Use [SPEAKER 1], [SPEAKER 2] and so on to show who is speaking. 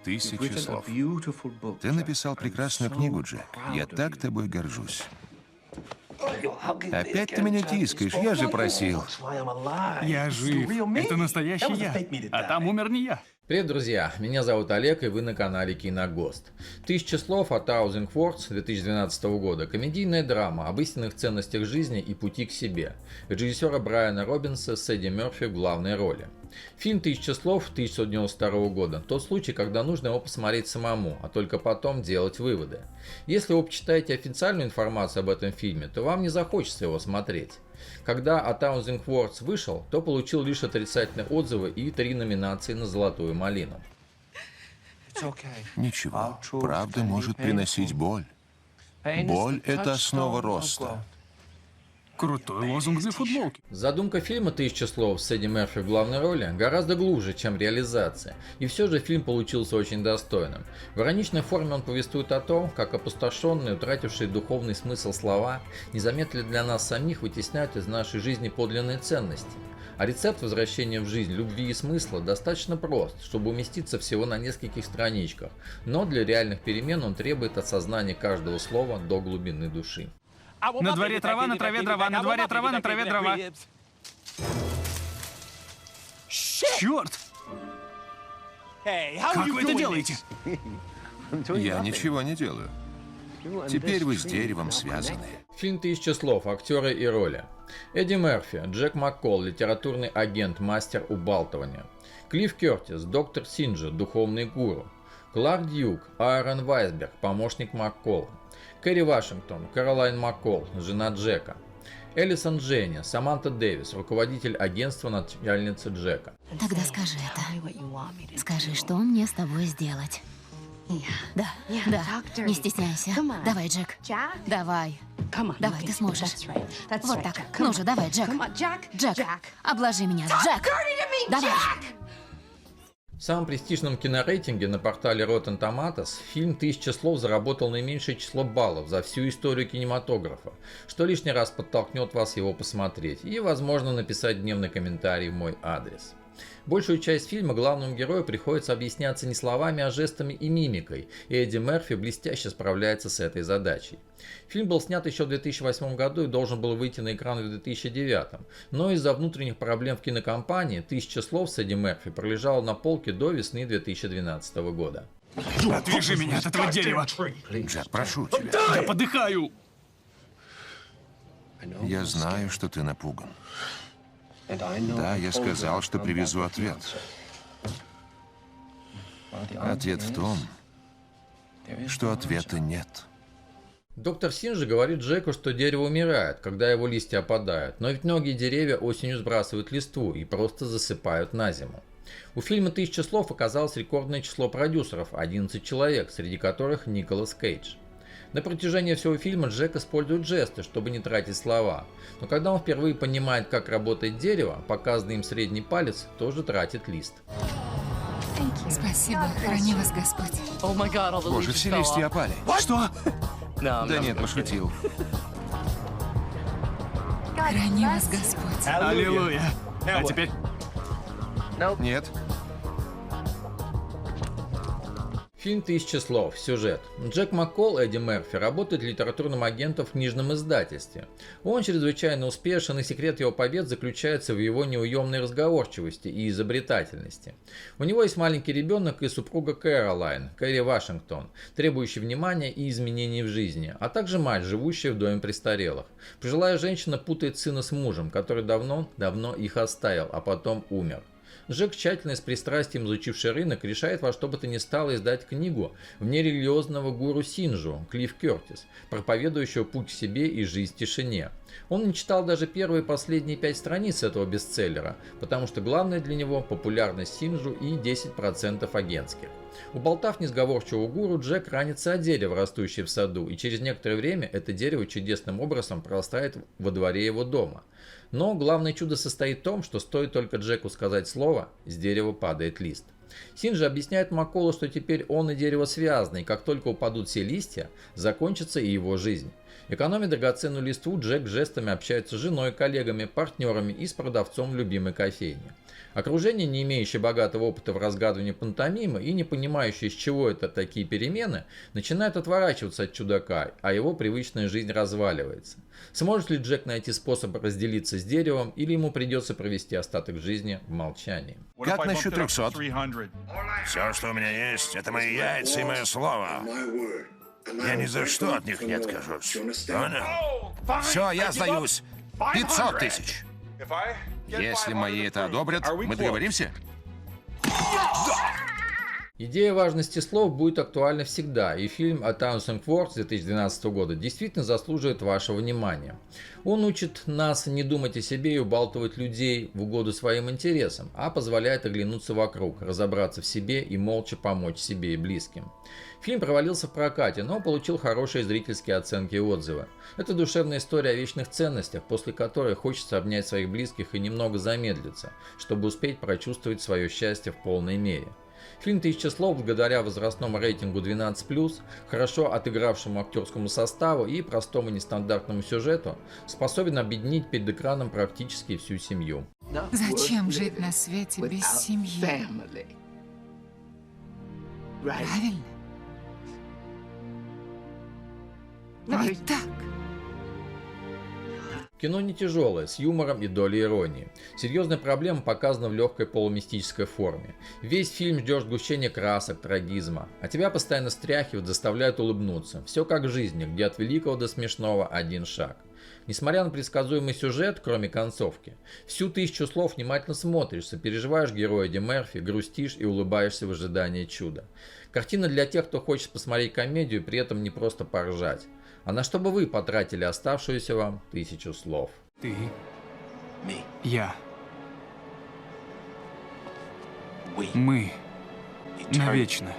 [SPEAKER 1] 1000 слов. Ты написал прекрасную книгу, Джек. Я так тобой горжусь. Опять ты меня тискаешь, я же просил.
[SPEAKER 2] Я жив. Это настоящий я. А там умер не я.
[SPEAKER 3] Привет, друзья! Меня зовут Олег, и вы на канале Киногост. «1000 слов» от Thousand Words 2012 года. Комедийная драма об истинных ценностях жизни и пути к себе. Режиссера Брайана Робинса с Эдди Мерфи в главной роли. Фильм «1000 слов» 1992 года. Тот случай, когда нужно его посмотреть самому, а только потом делать выводы. Если вы почитаете официальную информацию об этом фильме, то вам не захочется его смотреть. Когда A Thousand Words вышел, то получил лишь отрицательные отзывы и 3 номинации на «Золотую малину».
[SPEAKER 1] Ничего, правда может приносить боль. Боль – это основа роста.
[SPEAKER 2] Крутой лозунг для футболки.
[SPEAKER 3] Задумка фильма «1000 слов» с Эдди Мерфи в главной роли гораздо глубже, чем реализация, и все же фильм получился очень достойным. В ироничной форме он повествует о том, как опустошенные, утратившие духовный смысл слова незаметно для нас самих вытесняют из нашей жизни подлинные ценности. А рецепт возвращения в жизнь любви и смысла достаточно прост, чтобы уместиться всего на нескольких страничках, но для реальных перемен он требует осознания каждого слова до глубины души.
[SPEAKER 2] На дворе трава, на траве дрова, на дворе трава, на траве дрова. Черт! Как вы это делаете?
[SPEAKER 1] Я ничего не делаю. Теперь вы с деревом связаны.
[SPEAKER 3] Фильм «1000 слов», актеры и роли. Эдди Мерфи, Джек Маккол, литературный агент, мастер убалтывания. Клифф Кертис, доктор Синджи, духовный гуру. Кларк Дьюк, Айрон Вайсберг, помощник Маккола. Кэрри Вашингтон, Кэролайн Маккол, жена Джека. Элисон Дженни, Саманта Дэвис, руководитель агентства, начальница Джека.
[SPEAKER 4] Тогда скажи это. Скажи, что мне с тобой сделать. Да, не стесняйся. Давай, Джек. Давай. Давай, ты сможешь. Вот так. Ну же, давай, Джек. Джек, обложи меня. Джек! Давай.
[SPEAKER 3] В самом престижном кинорейтинге на портале Rotten Tomatoes фильм «1000 слов» заработал наименьшее число баллов за всю историю кинематографа, что лишний раз подтолкнет вас его посмотреть и, возможно, написать дневный комментарий в мой адрес. Большую часть фильма главному герою приходится объясняться не словами, а жестами и мимикой, и Эдди Мерфи блестяще справляется с этой задачей. Фильм был снят еще в 2008 году и должен был выйти на экраны в 2009, но из-за внутренних проблем в кинокомпании «1000 слов» с Эдди Мерфи пролежало на полке до весны 2012 года.
[SPEAKER 2] Отвяжи меня от этого дерева.
[SPEAKER 1] Джек, прошу тебя.
[SPEAKER 2] Я подыхаю.
[SPEAKER 1] Я знаю, что ты напуган. Да, я сказал, что привезу ответ. Ответ в том, что ответа нет.
[SPEAKER 3] Доктор Синджи говорит Джеку, что дерево умирает, когда его листья опадают, но ведь многие деревья осенью сбрасывают листву и просто засыпают на зиму. У фильма «1000 слов» оказалось рекордное число продюсеров – 11 человек, среди которых Николас Кейдж. На протяжении всего фильма Джек использует жесты, чтобы не тратить слова, но когда он впервые понимает, как работает дерево, показанный им средний палец тоже тратит лист.
[SPEAKER 4] Спасибо, храни вас Господь.
[SPEAKER 1] Боже, все листья опали.
[SPEAKER 2] Что?
[SPEAKER 1] Да нет, пошутил.
[SPEAKER 4] Храни вас Господь.
[SPEAKER 2] Аллилуйя. А теперь?
[SPEAKER 1] Нет.
[SPEAKER 3] Фильм «1000 слов». Сюжет. Джек Маккол, Эдди Мерфи, работает литературным агентом в книжном издательстве. Он чрезвычайно успешен, и секрет его побед заключается в его неуемной разговорчивости и изобретательности. У него есть маленький ребенок и супруга Кэролайн, Кэрри Вашингтон, требующий внимания и изменений в жизни, а также мать, живущая в доме престарелых. Пожилая женщина путает сына с мужем, который давно их оставил, а потом умер. Джек, тщательно и с пристрастием изучивший рынок, решает во что бы то ни стало издать книгу внерелигиозного гуру Синджу, Клифф Кертис, проповедующего путь к себе и жизнь в тишине. Он не читал даже первые и последние 5 страниц этого бестселлера, потому что главное для него – популярность Синджу и 10% агентских. Уболтав несговорчивого гуру, Джек ранится о дерево, растущее в саду, и через некоторое время это дерево чудесным образом прорастает во дворе его дома. Но главное чудо состоит в том, что стоит только Джеку сказать слово, с дерева падает лист. Синджи объясняет Макколу, что теперь он и дерево связаны, и как только упадут все листья, закончится и его жизнь. Экономя драгоценную листву, Джек жестами общается с женой, коллегами, партнерами и с продавцом любимой кофейни. Окружение, не имеющее богатого опыта в разгадывании пантомимы и не понимающее, из чего это такие перемены, начинает отворачиваться от чудака, а его привычная жизнь разваливается. Сможет ли Джек найти способ разделиться с деревом, или ему придется провести остаток жизни в молчании?
[SPEAKER 1] Как насчет 300?
[SPEAKER 5] Все, что у меня есть, это мои яйца и мое слово. Я ни за что от них не откажусь. Понял?
[SPEAKER 1] Все, я сдаюсь. 500 тысяч. Если мои это одобрят, мы договоримся?
[SPEAKER 3] Идея важности слов будет актуальна всегда, и фильм «A Thousand Words» 2012 года действительно заслуживает вашего внимания. Он учит нас не думать о себе и убалтывать людей в угоду своим интересам, а позволяет оглянуться вокруг, разобраться в себе и молча помочь себе и близким. Фильм провалился в прокате, но получил хорошие зрительские оценки и отзывы. Это душевная история о вечных ценностях, после которой хочется обнять своих близких и немного замедлиться, чтобы успеть прочувствовать свое счастье в полной мере. Фильм «1000 слов» благодаря возрастному рейтингу 12+, хорошо отыгравшему актерскому составу и простому нестандартному сюжету способен объединить перед экраном практически всю семью.
[SPEAKER 6] Зачем жить на свете без семьи? Правильно? Ведь так.
[SPEAKER 3] Кино не тяжелое, с юмором и долей иронии. Серьезная проблема показана в легкой полумистической форме. Весь фильм ждешь сгущения красок, трагизма, а тебя постоянно стряхивают, заставляют улыбнуться. Все как в жизни, где от великого до смешного один шаг. Несмотря на предсказуемый сюжет, кроме концовки, всю 1000 слов внимательно смотришь, сопереживаешь героя Эдди Мерфи, грустишь и улыбаешься в ожидании чуда. Картина для тех, кто хочет посмотреть комедию и при этом не просто поржать. А на что бы вы потратили оставшуюся вам 1000 слов?
[SPEAKER 2] Ты. Я. Мы. Навечно.